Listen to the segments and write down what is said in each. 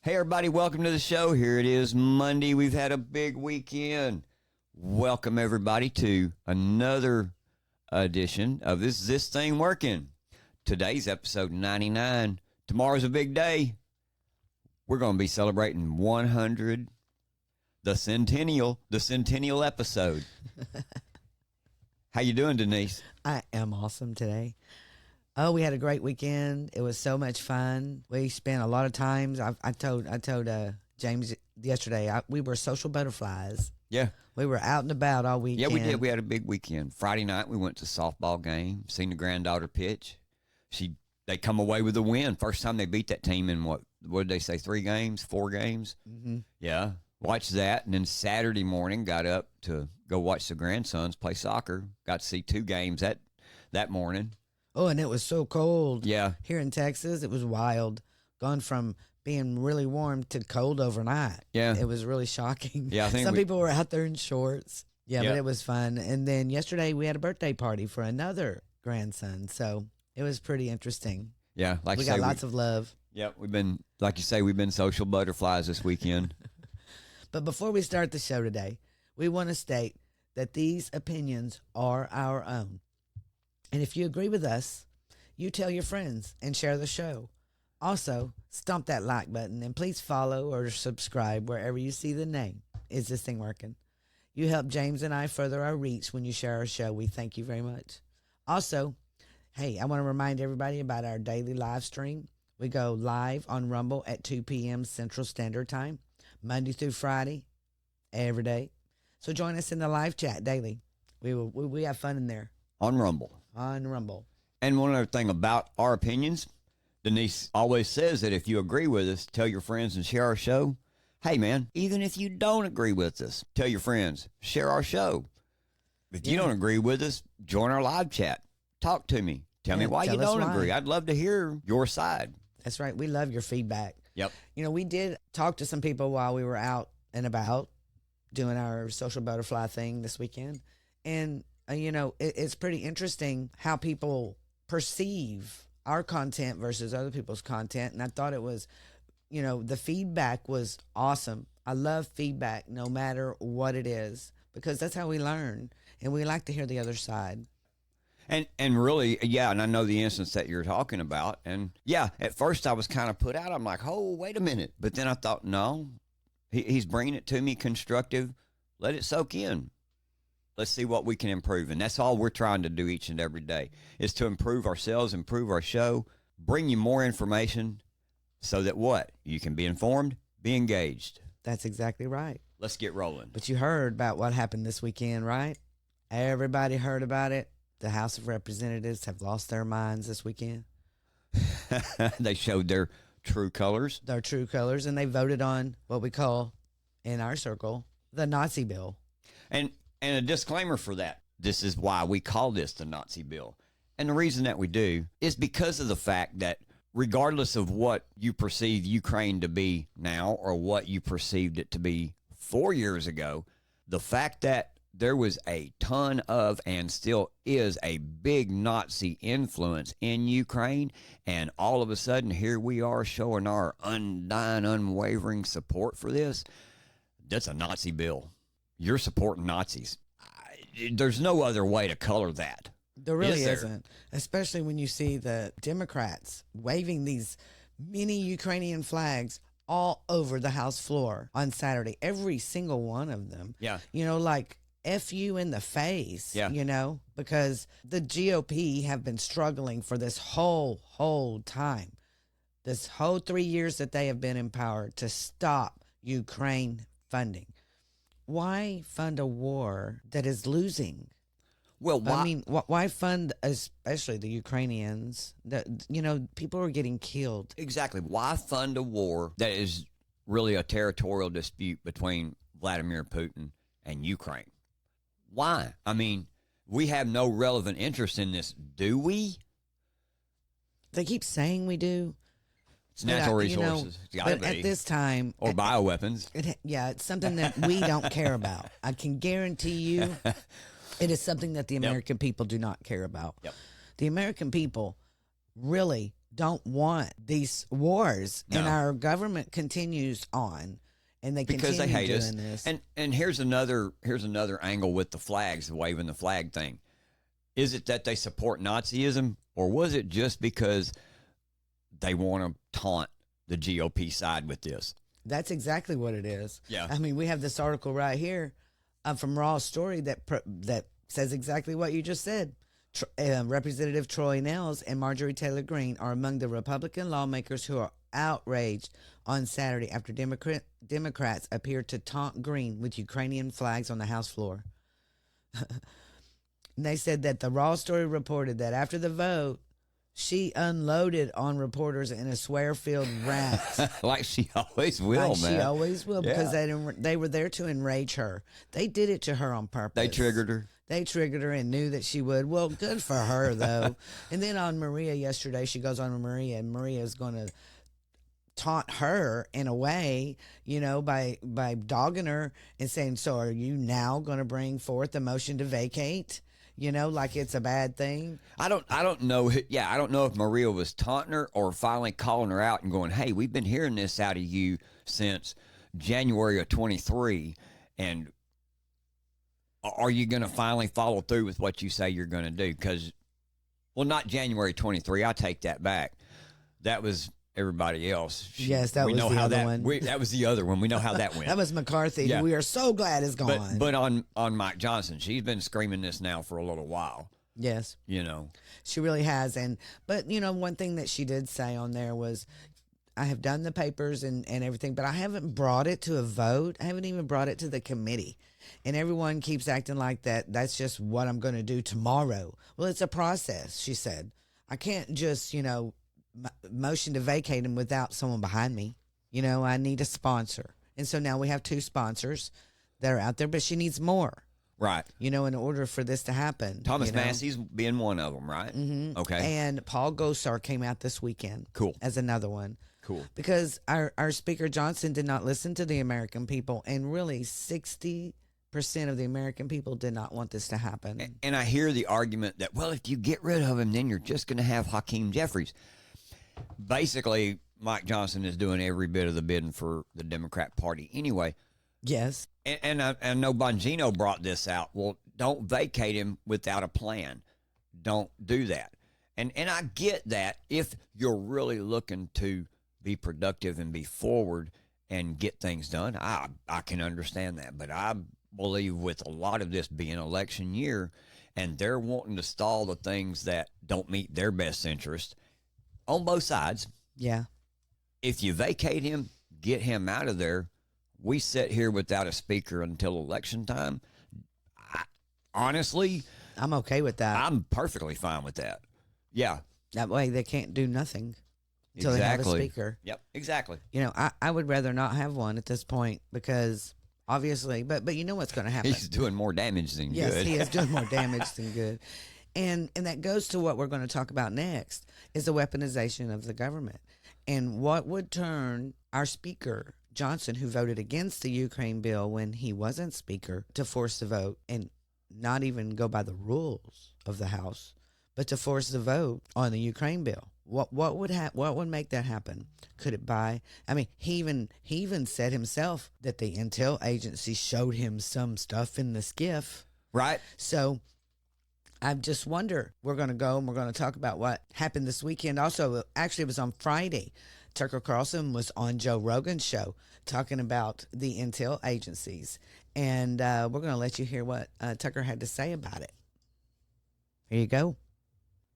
Hey, everybody, welcome to the show. Here it is, Monday. We've had a big weekend. Welcome, everybody, to another edition of This Thing Working. Today's episode 99. Tomorrow's a big day. We're going to be celebrating 100, the centennial episode. How you doing, Denise? I am awesome today. Oh, we had a great weekend. It was so much fun. We spent a lot of times. I told James yesterday we were social butterflies. Yeah. We were out and about all weekend. Yeah, we did. We had a big weekend. Friday night, we went to softball game, seen the granddaughter pitch. They come away with a win. First time they beat that team in what did they say, 4 games? Mm-hmm. Yeah. Watched that, and then Saturday morning got up to go watch the grandsons play soccer. Got to see 2 games that morning. Oh, and it was so cold. Yeah. Here in Texas, it was wild. Gone from being really warm to cold overnight. Yeah. It was really shocking. Yeah, I think some people were out there in shorts. Yeah, Yep. but it was fun. And then yesterday we had a birthday party for another grandson. So it was pretty interesting. Yeah, like we you say, got lots of love. Yeah, we've been, like you say, we've been social butterflies this weekend. But before we start the show today, we want to state that these opinions are our own. And if you agree with us, you tell your friends and share the show. Also, stomp that like button and please follow or subscribe wherever you see the name. Is This Thing Working? You help James and I further our reach when you share our show. We thank you very much. Also, hey, I want to remind everybody about our daily live stream. We go live on Rumble at 2 p.m. Central Standard Time, Monday through Friday, every day. So join us in the live chat daily. We have fun in there. On Rumble. On Rumble. And one other thing about our opinions, Denise always says that if you agree with us, tell your friends and share our show. Hey, man, even if you don't agree with us, tell your friends, share our show. If you don't agree with us, join our live chat. Talk to me. Tell me why you don't agree. I'd love to hear your side. That's right. We love your feedback. Yep. You know, we did talk to some people while we were out and about doing our social butterfly thing this weekend. And, it's pretty interesting how people perceive our content versus other people's content. And I thought it was, the feedback was awesome. I love feedback no matter what it is, because that's how we learn. And we like to hear the other side. And really, yeah, and I know the instance that you're talking about. And yeah, at first I was kind of put out. I'm like, oh, wait a minute. But then I thought, no, he's bringing it to me constructive. Let it soak in. Let's see what we can improve. And that's all we're trying to do each and every day, is to improve ourselves, improve our show, bring you more information so that what? You can be informed, be engaged. That's exactly right. Let's get rolling. But you heard about what happened this weekend, right? Everybody heard about it. The House of Representatives have lost their minds this weekend. They showed their true colors. Their true colors, and they voted on what we call, in our circle, the Nazi bill. And a disclaimer for that. This is why we call this the Nazi bill. And the reason that we do is because of the fact that regardless of what you perceive Ukraine to be now or what you perceived it to be 4 years ago, the fact that there was a ton of and still is a big Nazi influence in Ukraine, and all of a sudden here we are showing our undying, unwavering support for this, that's a Nazi bill. You're supporting Nazis. There's no other way to color that. There really isn't, especially when you see the Democrats waving these mini Ukrainian flags all over the House floor on Saturday. Every single one of them. Yeah. Like F you in the face, because the GOP have been struggling for this whole time, this whole 3 years that they have been in power, to stop Ukraine funding. Why fund a war that is losing? Well, why? Why fund especially the Ukrainians? People are getting killed. Exactly. Why fund a war that is really a territorial dispute between Vladimir Putin and Ukraine? Why? I mean, we have no relevant interest in this, do we? They keep saying we do. It's natural resources. It's gotta but be. At this time, or bioweapons. It's something that we don't care about. I can guarantee you it is something that the American people do not care about. Yep. The American people really don't want these wars, No. and our government continues on, and they because they continue hate doing us. this. And here's another angle with the flags, the waving the flag thing. Is it that they support Nazism, or was it just because they want to taunt the GOP side with this? That's exactly what it is. Yeah. I mean, we have this article right here from Raw Story that says exactly what you just said. Representative Troy Nehls and Marjorie Taylor Greene are among the Republican lawmakers who are outraged on Saturday after Democrats appeared to taunt Greene with Ukrainian flags on the House floor. They said that the Raw Story reported that after the vote, she unloaded on reporters in a swear-filled rant. Like she always will, Like man. she always will, because Yeah. they were there to enrage her. They did it to her on purpose. They triggered her. They triggered her and knew that she would. Well, good for her, though. And then on Maria yesterday, she goes on Maria, and Maria's going to taunt her in a way, by dogging her and saying, so are you now going to bring forth a motion to vacate? Like it's a bad thing. I don't know. Yeah, I don't know if Maria was taunting her or finally calling her out and going, "Hey, we've been hearing this out of you since January of 23, and are you going to finally follow through with what you say you're going to do?" Because, well, not January 23. I take that back. That was everybody else. Yes, that was the other one. That was the other one. We know how that went. That was McCarthy. Yeah. We are so glad it's gone. But on Mike Johnson, she's been screaming this now for a little while. Yes, she really has. But one thing that she did say on there was, I have done the papers and everything, but I haven't brought it to a vote. I haven't even brought it to the committee. And everyone keeps acting like that's just what I'm going to do tomorrow. Well, it's a process, she said. I can't just, motion to vacate him without someone behind me. I need a sponsor. And so now we have 2 sponsors that are out there, but she needs more. Right. In order for this to happen. Thomas Massey's being one of them, right? Mm-hmm. Okay. And Paul Gosar came out this weekend. Cool. As another one. Cool. Because our Speaker Johnson did not listen to the American people, and really 60% of the American people did not want this to happen. And I hear the argument that, well, if you get rid of him, then you're just going to have Hakeem Jeffries. Basically, Mike Johnson is doing every bit of the bidding for the Democrat Party anyway. Yes. And I know Bongino brought this out. Well, don't vacate him without a plan. Don't do that. And I get that if you're really looking to be productive and be forward and get things done, I can understand that. But I believe with a lot of this being election year and they're wanting to stall the things that don't meet their best interest on both sides. Yeah. If you vacate him, get him out of there, we sit here without a speaker until election time. Honestly, I'm okay with that. I'm perfectly fine with that. Yeah. That way they can't do nothing until they have a speaker. Yep, exactly. I would rather not have one at this point because obviously, but you know what's going to happen. He's doing more damage than yes, good. He is doing more damage than good. And that goes to what we're going to talk about next is the weaponization of the government. And what would turn our speaker, Johnson, who voted against the Ukraine bill when he wasn't speaker, to force the vote and not even go by the rules of the House, but to force the vote on the Ukraine bill. What would make that happen? Could it buy? I mean, he even said himself that the intel agency showed him some stuff in the skiff. Right. So I just wonder, we're going to go and we're going to talk about what happened this weekend. Also, actually, it was on Friday. Tucker Carlson was on Joe Rogan's show talking about the intel agencies. And we're going to let you hear what Tucker had to say about it. Here you go.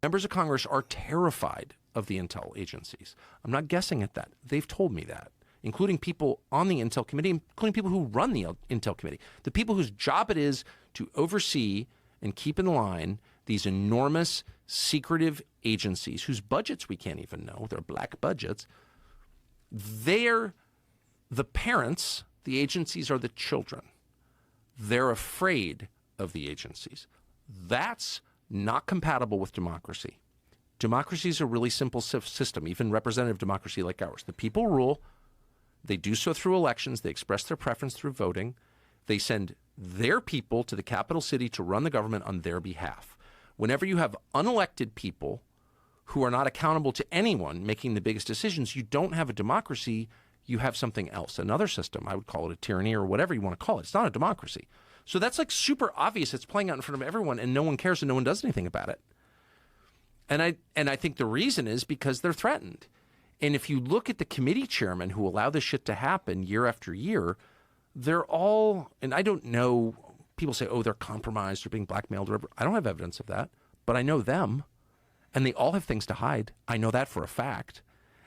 Members of Congress are terrified of the intel agencies. I'm not guessing at that. They've told me that, including people on the intel committee, including people who run the intel committee, the people whose job it is to oversee and keep in line these enormous secretive agencies whose budgets we can't even know. They're black budgets. They're the parents. The agencies are the children. They're afraid of the agencies. That's not compatible with democracy. Democracy is a really simple system, even representative democracy like ours. The people rule. They do so through elections. They express their preference through voting. They send their people to the capital city to run the government on their behalf. Whenever you have unelected people who are not accountable to anyone making the biggest decisions, you don't have a democracy. You have something else, another system. I would call it a tyranny or whatever you want to call it. It's not a democracy. So that's like super obvious. It's playing out in front of everyone, and no one cares and no one does anything about it. And I think the reason is because they're threatened. And if you look at the committee chairmen who allow this shit to happen year after year, they're all, and I don't know, people say, oh, they're compromised or being blackmailed or whatever. I don't have evidence of that, but I know them, and they all have things to hide. I know that for a fact.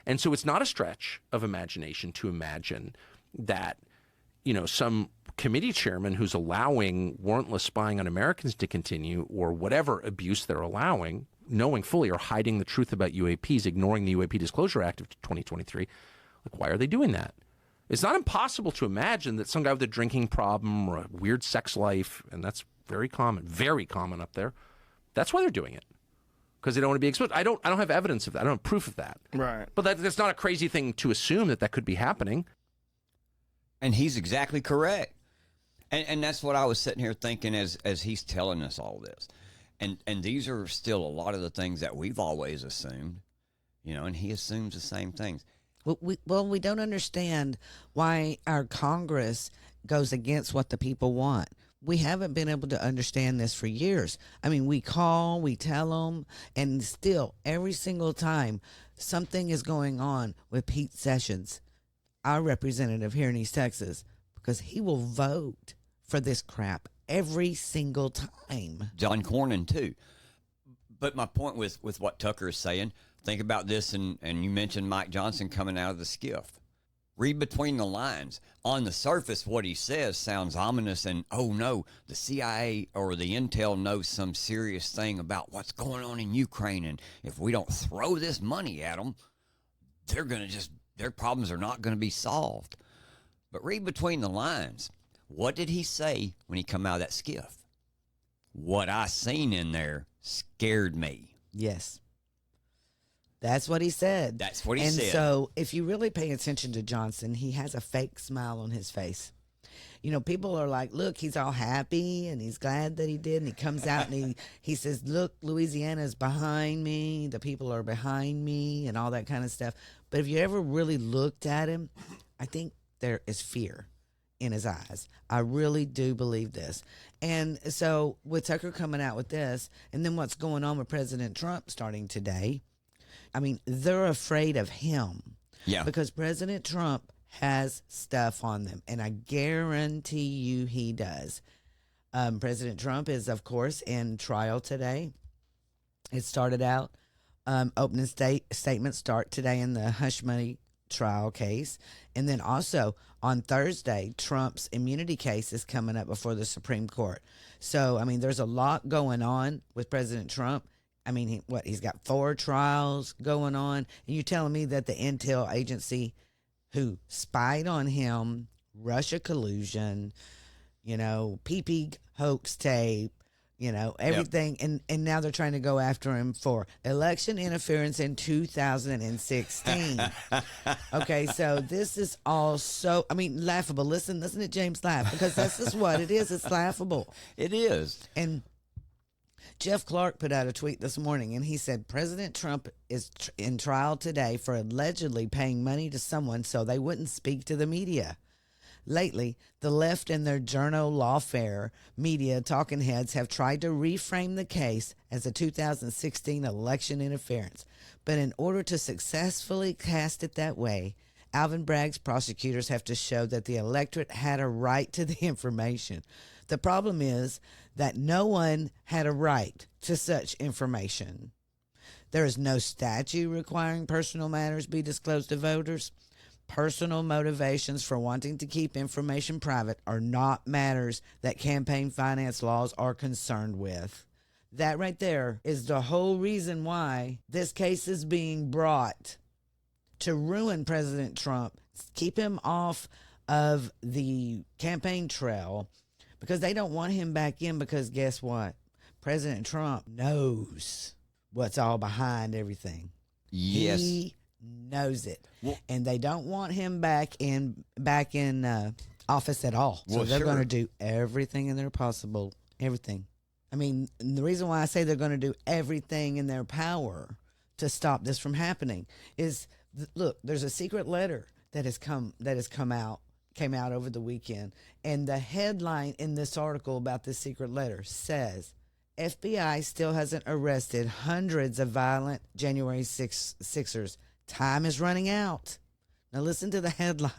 And so it's not a stretch of imagination to imagine that, you know, some committee chairman who's allowing warrantless spying on Americans to continue, or whatever abuse they're allowing, knowing fully or hiding the truth about UAPs, ignoring the UAP Disclosure Act of 2023, like, why are they doing that? It's not impossible to imagine that some guy with a drinking problem or a weird sex life, and that's very common up there, that's why they're doing it. Because they don't want to be exposed. I don't have evidence of that. I don't have proof of that. Right. But that's not a crazy thing to assume that could be happening. And he's exactly correct. And that's what I was sitting here thinking as he's telling us all this. And these are still a lot of the things that we've always assumed, you know, and he assumes the same things. Well, we don't understand why our Congress goes against what the people want. We haven't been able to understand this for years. I mean, we call, we tell them, and still, every single time, something is going on with Pete Sessions, our representative here in East Texas, because he will vote for this crap every single time. John Cornyn, too. But my point with what Tucker is saying, think about this, and you mentioned Mike Johnson coming out of the skiff. Read between the lines. On the surface, what he says sounds ominous and, oh no, the CIA or the intel knows some serious thing about what's going on in Ukraine, and if we don't throw this money at them, their problems are not going to be solved. But read between the lines. What did he say when he come out of that skiff? What I seen in there scared me. Yes. That's what he said. That's what he said. And so if you really pay attention to Johnson, he has a fake smile on his face. You know, people are like, look, he's all happy and he's glad that he did. And he comes out and he says, look, Louisiana's behind me. The people are behind me and all that kind of stuff. But if you ever really looked at him, I think there is fear in his eyes. I really do believe this. And so with Tucker coming out with this, and then what's going on with President Trump starting today, I mean, they're afraid of him. Yeah. Because President Trump has stuff on them, and I guarantee you he does. President Trump is, of course, in trial today. It started out, opening statements start today in the hush money trial case. And then also on Thursday, Trump's immunity case is coming up before the Supreme Court. So, I mean, there's a lot going on with President Trump. I mean, he's got 4 trials going on. And you're telling me that the intel agency who spied on him, Russia collusion, you know, PP hoax tape, you know, everything. Yep. And now they're trying to go after him for election interference in 2016. Okay, so this is all so, I mean, laughable. Listen to James laugh, because that's just what it is. It's laughable. It is. And Jeff Clark put out a tweet this morning, and he said President Trump is in trial today for allegedly paying money to someone so they wouldn't speak to the media. Lately, the left and their journal lawfare media talking heads have tried to reframe the case as a 2016 election interference. But in order to successfully cast it that way, Alvin Bragg's prosecutors have to show that the electorate had a right to the information. The problem is that no one had a right to such information. There is no statute requiring personal matters be disclosed to voters. Personal motivations for wanting to keep information private are not matters that campaign finance laws are concerned with. That right there is the whole reason why this case is being brought, to ruin President Trump, keep him off of the campaign trail, because they don't want him back in, because guess what? President Trump knows what's all behind everything. Yes. He knows it. Well, and they don't want him back in office at all. So they're going to do everything in their possible, everything. I mean, the reason why I say they're going to do everything in their power to stop this from happening is, look, there's a secret letter that has came out over the weekend, and the headline in this article about this secret letter says FBI still hasn't arrested hundreds of violent January 6ers. Time is running out. Now listen to the headline.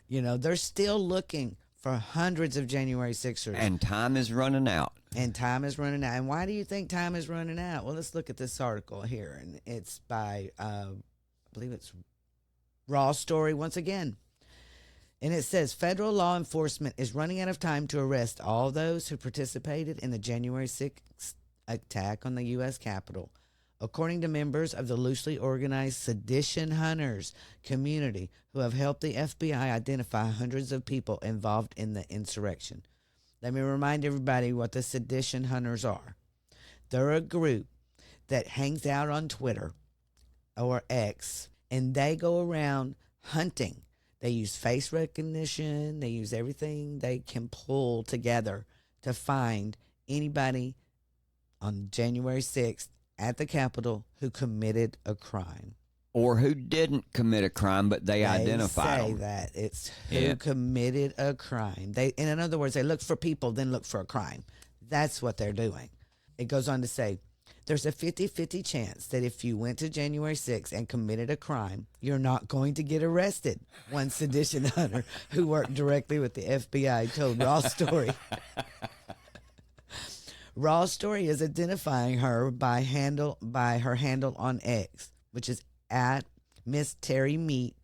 You know, they're still looking for hundreds of January 6ers. And time is running out. And time is running out. And why do you think time is running out? Well, let's look at this article here. And it's by, I believe it's Raw Story once again. And it says, federal law enforcement is running out of time to arrest all those who participated in the January 6th attack on the U.S. Capitol. According to members of the loosely organized Sedition Hunters community who have helped the FBI identify hundreds of people involved in the insurrection. Let me remind everybody what the Sedition Hunters are. They're a group that hangs out on Twitter or X, and they go around hunting. They use face recognition. They use everything they can pull together to find anybody on January 6th at the Capitol who committed a crime. Or who didn't commit a crime, but they identified say them. that. It's who committed a crime. In other words, they look for people, then look for a crime. That's what they're doing. It goes on to say, there's a 50-50 chance that if you went to January 6th and committed a crime, you're not going to get arrested. One sedition hunter who worked directly with the FBI told Raw Story. Raw Story is identifying her by her handle on X, which is at Miss Terry Meat,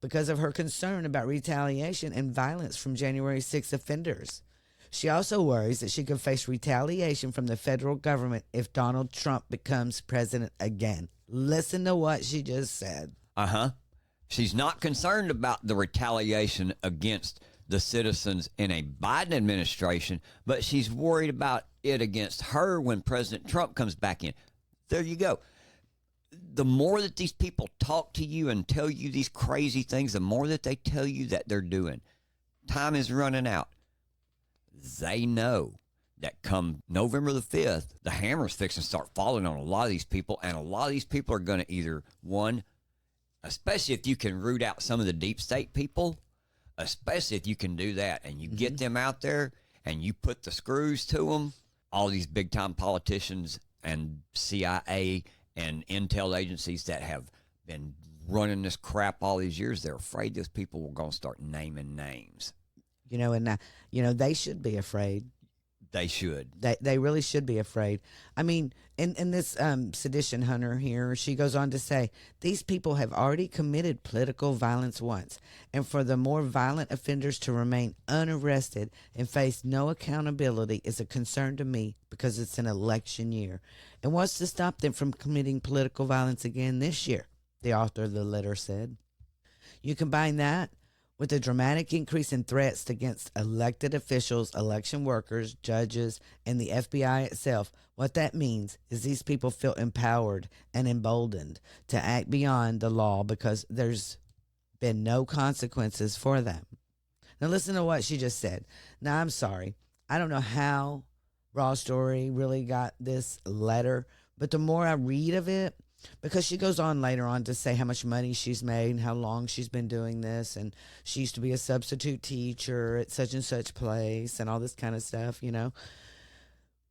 because of her concern about retaliation and violence from January 6th offenders. She also worries that she could face retaliation from the federal government if Donald Trump becomes president again. Listen to what she just said. She's not concerned about the retaliation against the citizens in a Biden administration, but she's worried about it against her when President Trump comes back in. There you go. The more that these people talk to you and tell you these crazy things, the more that they tell you that they're doing. Time is running out. They know that come November the 5th, the hammer's fixing to start falling on a lot of these people, and a lot of these people are going to either, one, especially if you can root out some of the deep state people, especially if you can do that, and you get them out there and you put the screws to them, all these big-time politicians and CIA and intel agencies that have been running this crap all these years, they're afraid those people are going to start naming names. You know, and they should be afraid. They should. They really should be afraid. I mean, in this sedition hunter here, she goes on to say, these people have already committed political violence once, and for the more violent offenders to remain unarrested and face no accountability is a concern to me because it's an election year. And what's to stop them from committing political violence again this year? The author of the letter said. You combine that with a dramatic increase in threats against elected officials, election workers, judges, and the FBI itself, what that means is these people feel empowered and emboldened to act beyond the law because there's been no consequences for them. Now listen to what she just said. Now, I'm sorry. I don't know how Raw Story really got this letter, but the more I read of it, because she goes on later on to say how much money she's made and how long she's been doing this, and she used to be a substitute teacher at such and such place and all this kind of stuff, you know.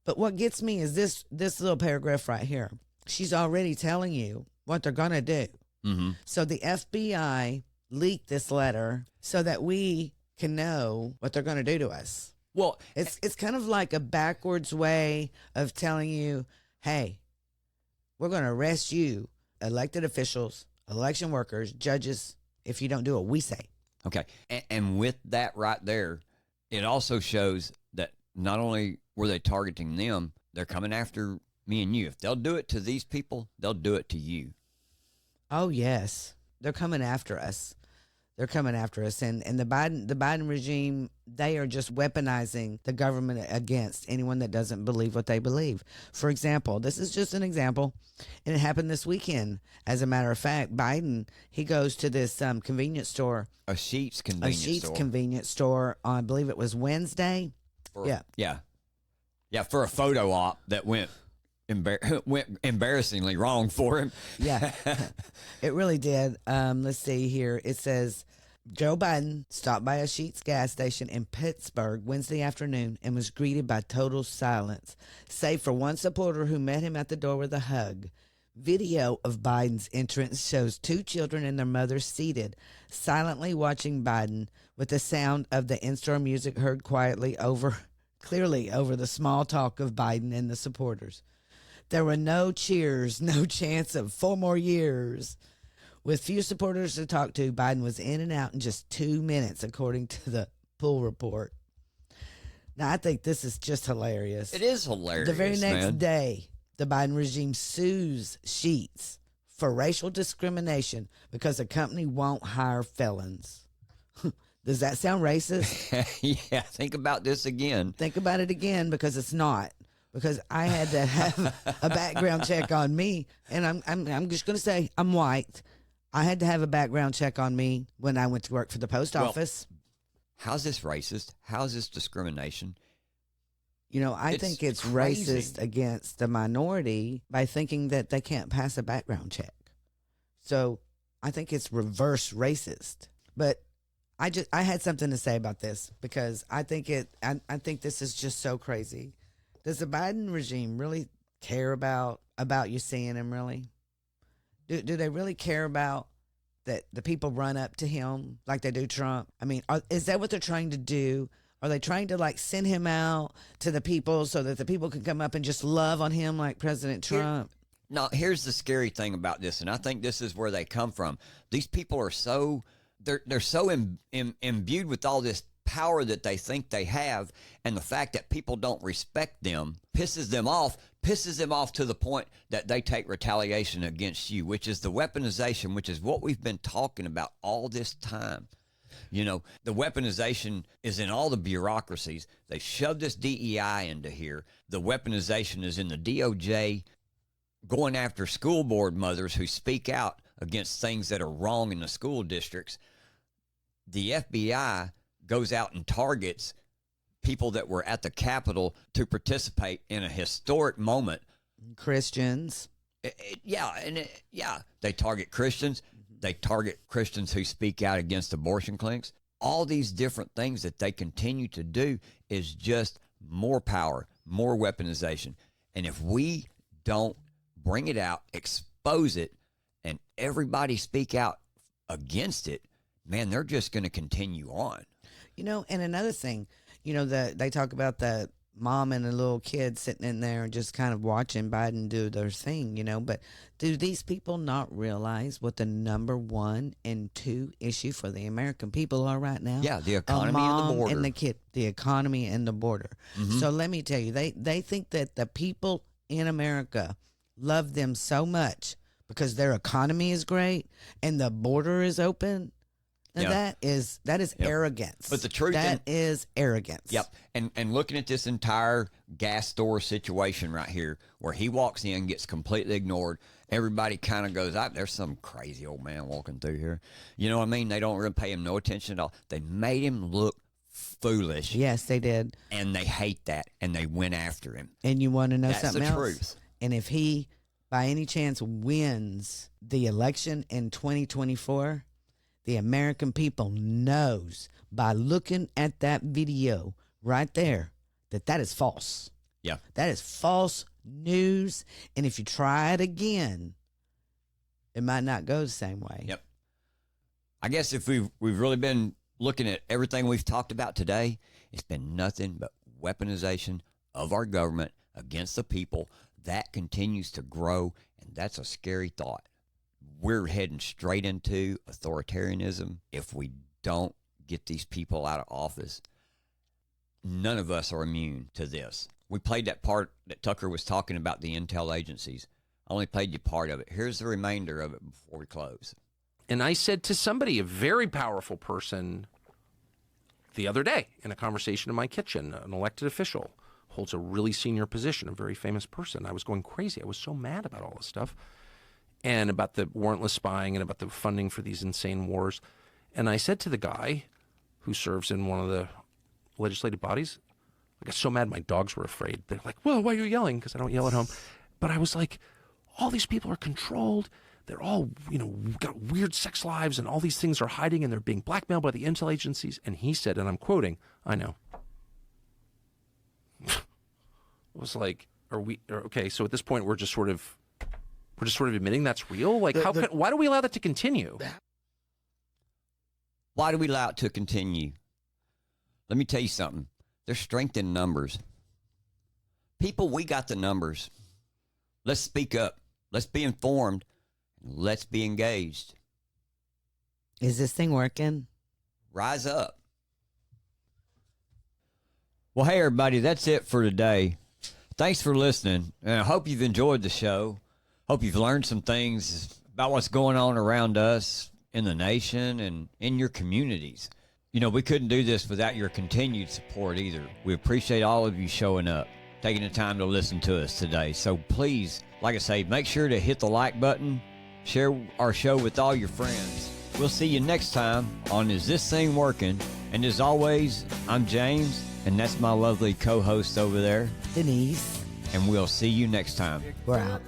But what gets me is this little paragraph right here. She's already telling you what they're going to do. So the FBI leaked this letter so that we can know what they're going to do to us. Well, it's kind of like a backwards way of telling you, hey, we're going to arrest you, elected officials, election workers, judges, if you don't do what we say. Okay. And with that right there, it also shows that not only were they targeting them, they're coming after me and you. If they'll do it to these people, they'll do it to you. Oh, yes. They're coming after us. They're coming after us. And the Biden regime, they are just weaponizing the government against anyone that doesn't believe what they believe. For example, this is just an example, and it happened this weekend. As a matter of fact, Biden, he goes to this convenience store. A Sheetz convenience store on, I believe it was Wednesday. Yeah, for a photo op that went went embarrassingly wrong for him. Yeah, it really did. Let's see here. It says Joe Biden stopped by a Sheetz gas station in Pittsburgh Wednesday afternoon and was greeted by total silence, save for one supporter who met him at the door with a hug. Video of Biden's entrance shows two children and their mother seated, silently watching Biden, with the sound of the in-store music heard clearly over the small talk of Biden and the supporters. There were no cheers, no chance of 4 more years. With few supporters to talk to, Biden was in and out in just 2 minutes, according to the pool report. Now, I think this is just hilarious. It is hilarious. The very next man. day, the Biden regime sues Sheetz for racial discrimination because the company won't hire felons. Does that sound racist? Yeah, think about this again. Think about it again, because it's not. Because I had to have a background check on me, and I'm just going to say I'm white. I had to have a background check on me when I went to work for the post office. How's this racist? How's this discrimination? You know, I think it's crazy. racist against the minority by thinking that they can't pass a background check. So I think it's reverse racist. But I had something to say about this, because I think this is just so crazy. Does the Biden regime really care about you seeing him, really? Do they really care about that the people run up to him like they do Trump? I mean, is that what they're trying to do? Are they trying to like send him out to the people so that the people can come up and just love on him like President Trump? Now, here's the scary thing about this, and I think this is where they come from. These people are so they're so imbued with all this power that they think they have, and the fact that people don't respect them pisses them off to the point that they take retaliation against you, which is the weaponization, which is what we've been talking about all this time. You know, the weaponization is in all the bureaucracies. They shoved this DEI into here. The weaponization is in the DOJ going after school board mothers who speak out against things that are wrong in the school districts. The FBI goes out and targets people that were at the Capitol to participate in a historic moment. Christians. They target Christians. They target Christians who speak out against abortion clinics. All these different things that they continue to do is just more power, more weaponization. And if we don't bring it out, expose it, and everybody speak out against it, man, they're just going to continue on. You know, and another thing, you know, they talk about the mom and a little kid sitting in there and just kind of watching Biden do their thing, you know. But do these people not realize what the number 1 and 2 issue for the American people are right now? Yeah, the economy and the border. And the kid, the economy and the border. Mm-hmm. So let me tell you, they think that the people in America love them so much because their economy is great and the border is open. Now that is arrogance. But the truth is arrogance. Yep. And looking at this entire gas store situation right here, where he walks in, gets completely ignored, everybody kind of goes, there's some crazy old man walking through here. You know what I mean? They don't really pay him no attention at all. They made him look foolish. Yes, they did. And they hate that, and they went after him. And you want to know something else? That's the truth. And if he, by any chance, wins the election in 2024, the American people knows by looking at that video right there that is false. Yeah. That is false news. And if you try it again, it might not go the same way. Yep. I guess if we've really been looking at everything we've talked about today, it's been nothing but weaponization of our government against the people. That continues to grow, and that's a scary thought. We're heading straight into authoritarianism if we don't get these people out of office. None of us are immune to this. We played that part that Tucker was talking about, the intel agencies. I only played you part of it. Here's the remainder of it before we close. And I said to somebody, a very powerful person, the other day in a conversation in my kitchen, an elected official, holds a really senior position, a very famous person. I was going crazy. I was so mad about all this stuff and about the warrantless spying and about the funding for these insane wars. And I said to the guy who serves in one of the legislative bodies, I got so mad my dogs were afraid. They're like, well, why are you yelling? Because I don't yell at home. But I was like, all these people are controlled. They're all, got weird sex lives, and all these things are hiding, and they're being blackmailed by the intel agencies. And he said, and I'm quoting, I know. It was like, okay, so at this point we're just sort of admitting that's real? Like, why do we allow that to continue? Why do we allow it to continue? Let me tell you something. There's strength in numbers. People, we got the numbers. Let's speak up. Let's be informed. Let's be engaged. Is this thing working? Rise up. Well, hey, everybody, that's it for today. Thanks for listening, and I hope you've enjoyed the show. Hope you've learned some things about what's going on around us in the nation and in your communities. We couldn't do this without your continued support either. We appreciate all of you showing up, taking the time to listen to us today. So please, like I say, make sure to hit the like button, share our show with all your friends. We'll see you next time on Is This Thing Working? And as always, I'm James, and that's my lovely co-host over there, Denise. and we'll see you next time. We're out.